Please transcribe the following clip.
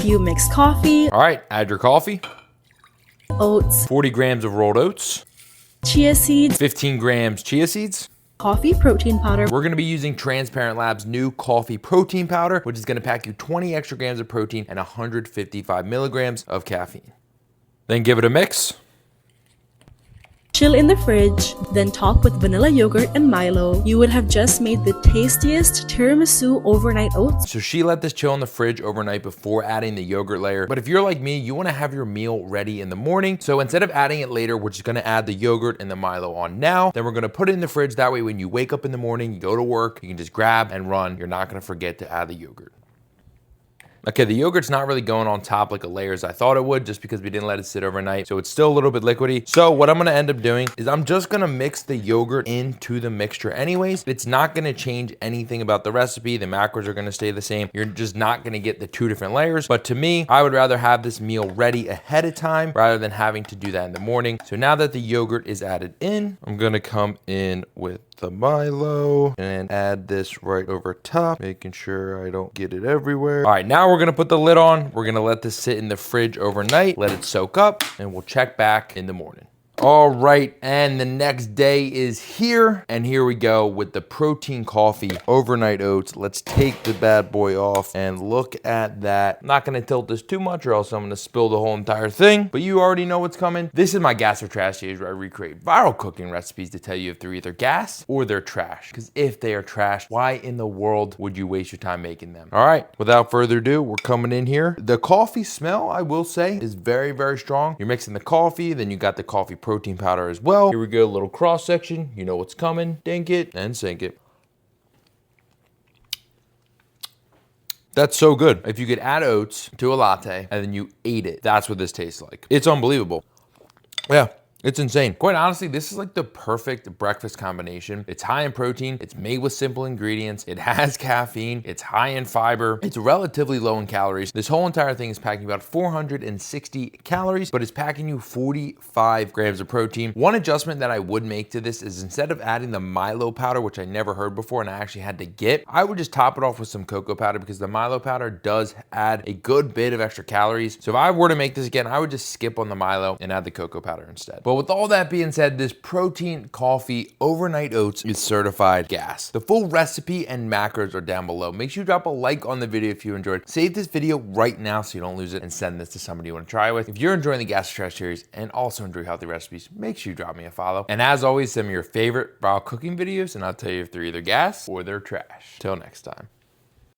few mixed coffee. All right, add your coffee. Oats. 40 grams of rolled oats. Chia seeds. 15 grams chia seeds. Coffee protein powder. We're gonna be using Transparent Labs' new coffee protein powder, which is gonna pack you 20 extra grams of protein and 155 milligrams of caffeine. Then give it a mix. Chill in the fridge, then top with vanilla yogurt and Milo. You would have just made the tastiest tiramisu overnight oats. So she let this chill in the fridge overnight before adding the yogurt layer. But if you're like me, you wanna have your meal ready in the morning. So instead of adding it later, we're just gonna add the yogurt and the Milo on now. Then we're gonna put it in the fridge. That way when you wake up in the morning, you go to work, you can just grab and run. You're not gonna forget to add the yogurt. Okay, the yogurt's not really going on top like a layer as I thought it would, just because we didn't let it sit overnight. So it's still a little bit liquidy. So what I'm gonna end up doing is I'm just gonna mix the yogurt into the mixture anyways. It's not gonna change anything about the recipe. The macros are gonna stay the same. You're just not gonna get the 2 different layers. But to me, I would rather have this meal ready ahead of time rather than having to do that in the morning. So now that the yogurt is added in, I'm gonna come in with the Milo and add this right over top, making sure I don't get it everywhere. All right, now we're gonna put the lid on. We're gonna let this sit in the fridge overnight, let it soak up, and we'll check back in the morning. All right, and the next day is here, and here we go with the protein coffee overnight oats. Let's take the bad boy off and look at that. I'm not gonna tilt this too much or else I'm gonna spill the whole entire thing, but you already know what's coming. This is my gas or trash stage where I recreate viral cooking recipes to tell you if they're either gas or they're trash. Because if they are trash, why in the world would you waste your time making them? All right, without further ado, we're coming in here. The coffee smell, I will say, is very, very strong. You're mixing the coffee, then you got the coffee protein powder as well. Here we go, a little cross section. You know what's coming. Dink it and sink it. That's so good. If you could add oats to a latte and then you ate it, that's what this tastes like. It's unbelievable. Yeah. It's insane. Quite honestly, this is like the perfect breakfast combination. It's high in protein. It's made with simple ingredients. It has caffeine. It's high in fiber. It's relatively low in calories. This whole entire thing is packing about 460 calories, but it's packing you 45 grams of protein. One adjustment that I would make to this is instead of adding the Milo powder, which I never heard before and I actually had to get, I would just top it off with some cocoa powder because the Milo powder does add a good bit of extra calories. So if I were to make this again, I would just skip on the Milo and add the cocoa powder instead. But with all that being said, this protein coffee overnight oats is certified gas. The full recipe and macros are down below. Make sure you drop a like on the video if you enjoyed. Save this video right now so you don't lose it and send this to somebody you want to try it with. If you're enjoying the Gas or Trash series and also enjoy healthy recipes, make sure you drop me a follow. And as always, send me your favorite raw cooking videos and I'll tell you if they're either gas or they're trash. Till next time.